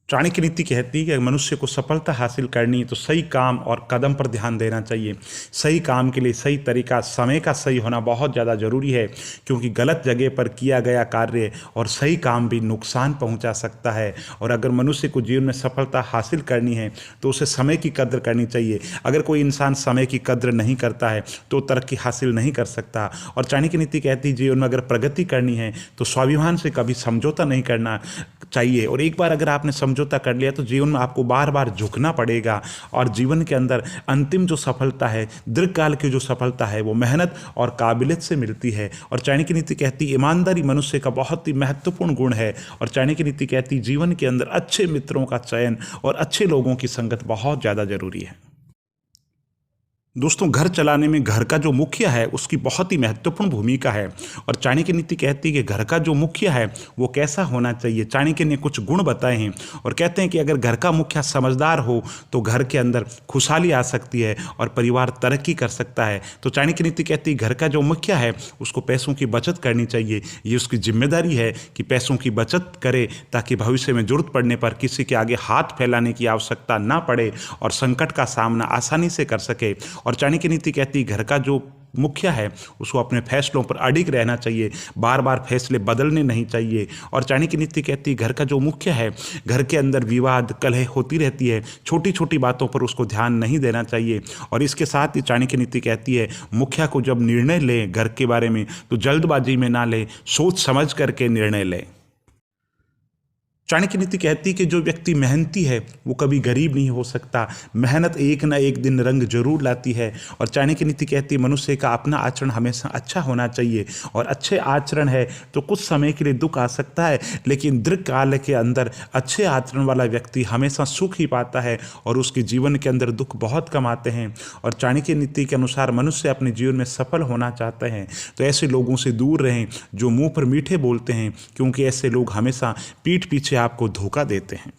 चाणक्य नीति कहती है कि अगर मनुष्य को सफलता हासिल करनी है तो सही काम और कदम पर ध्यान देना चाहिए। सही काम के लिए सही तरीका, समय का सही होना बहुत ज़्यादा ज़रूरी है, क्योंकि गलत जगह पर किया गया कार्य और सही काम भी नुकसान पहुंचा सकता है। और अगर मनुष्य को जीवन में सफलता हासिल करनी है तो उसे समय की कद्र करनी चाहिए। अगर कोई इंसान समय की कद्र नहीं करता है तो तरक्की हासिल नहीं कर सकता। और चाणक्य नीति कहती है जीवन में अगर प्रगति करनी है तो स्वाभिमान से कभी समझौता नहीं करना चाहिए। और एक बार अगर आपने समझौता कर लिया तो जीवन में आपको बार बार झुकना पड़ेगा। और जीवन के अंदर अंतिम जो सफलता है, दीर्घकाल की जो सफलता है, वो मेहनत और काबिलियत से मिलती है। और चाणक्य नीति कहती है ईमानदारी मनुष्य का बहुत ही महत्वपूर्ण गुण है। और चाणक्य नीति कहती है जीवन के अंदर अच्छे मित्रों का चयन और अच्छे लोगों की संगत बहुत ज़्यादा जरूरी है। दोस्तों, घर चलाने में घर का जो मुखिया है उसकी बहुत ही महत्वपूर्ण भूमिका है। और चाणक्य नीति कहती है कि घर का जो मुखिया है वो कैसा होना चाहिए। चाणक्य ने कुछ गुण बताए हैं और कहते हैं कि अगर घर का मुखिया समझदार हो तो घर के अंदर खुशहाली आ सकती है और परिवार तरक्की कर सकता है। तो चाणक्य नीति कहती है घर का जो मुखिया है उसको पैसों की बचत करनी चाहिए। ये उसकी जिम्मेदारी है कि पैसों की बचत करे ताकि भविष्य में जरूरत पड़ने पर किसी के आगे हाथ फैलाने की आवश्यकता ना पड़े और संकट का सामना आसानी से कर सके। और चाणक्य नीति कहती है घर का जो मुखिया है उसको अपने फैसलों पर अडिग रहना चाहिए, बार बार फैसले बदलने नहीं चाहिए। और चाणक्य नीति कहती है घर का जो मुखिया है, घर के अंदर विवाद कलह होती रहती है, छोटी छोटी बातों पर उसको ध्यान नहीं देना चाहिए। और इसके साथ ही चाणक्य नीति कहती है मुखिया को जब निर्णय ले घर के बारे में तो जल्दबाजी में ना ले, सोच समझ करके निर्णय ले। चाणक्य नीति कहती है कि जो व्यक्ति मेहनती है वो कभी गरीब नहीं हो सकता। मेहनत एक ना एक दिन रंग जरूर लाती है। और चाणक्य नीति कहती है मनुष्य का अपना आचरण हमेशा अच्छा होना चाहिए। और अच्छे आचरण है तो कुछ समय के लिए दुख आ सकता है, लेकिन दीर्घकाल के अंदर अच्छे आचरण वाला व्यक्ति हमेशा सुख ही पाता है और उसके जीवन के अंदर दुख बहुत कम आते हैं। और चाणक्य नीति के अनुसार मनुष्य अपने जीवन में सफल होना चाहते हैं तो ऐसे लोगों से दूर रहें जो मुंह पर मीठे बोलते हैं, क्योंकि ऐसे लोग हमेशा पीठ पीछे आपको धोखा देते हैं।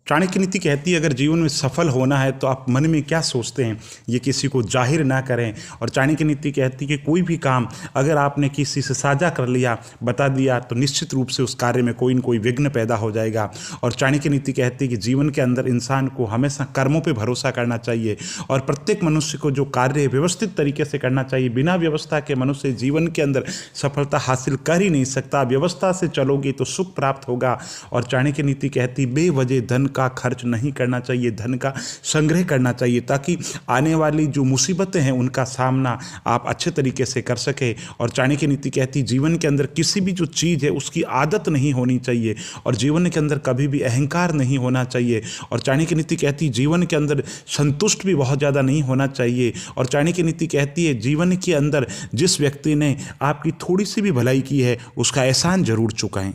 चाणक्य नीति कहती है अगर जीवन में सफल होना है तो आप मन में क्या सोचते हैं ये किसी को जाहिर ना करें। और चाणक्य नीति कहती है कि कोई भी काम अगर आपने किसी से साझा कर लिया, बता दिया, तो निश्चित रूप से उस कार्य में कोई न कोई विघ्न पैदा हो जाएगा। और चाणक्य नीति कहती है कि जीवन के अंदर इंसान को हमेशा कर्मों पर भरोसा करना चाहिए और प्रत्येक मनुष्य को जो कार्य है व्यवस्थित तरीके से करना चाहिए। बिना व्यवस्था के मनुष्य जीवन के अंदर सफलता हासिल कर ही नहीं सकता। व्यवस्था से चलोगे तो सुख प्राप्त होगा। और चाणक्य नीति कहती बेवजह धन का खर्च नहीं करना चाहिए, धन का संग्रह करना चाहिए ताकि आने वाली जो मुसीबतें हैं उनका सामना आप अच्छे तरीके से कर सके। और चाणक्य नीति कहती जीवन के अंदर किसी भी जो चीज़ है उसकी आदत नहीं होनी चाहिए और जीवन के अंदर कभी भी अहंकार नहीं होना चाहिए। और चाणक्य नीति कहती जीवन के अंदर संतुष्ट भी बहुत ज़्यादा नहीं होना चाहिए। और चाणक्य नीति कहती है जीवन के अंदर जिस व्यक्ति ने आपकी थोड़ी सी भी भलाई की है उसका एहसान जरूर चुकाएं।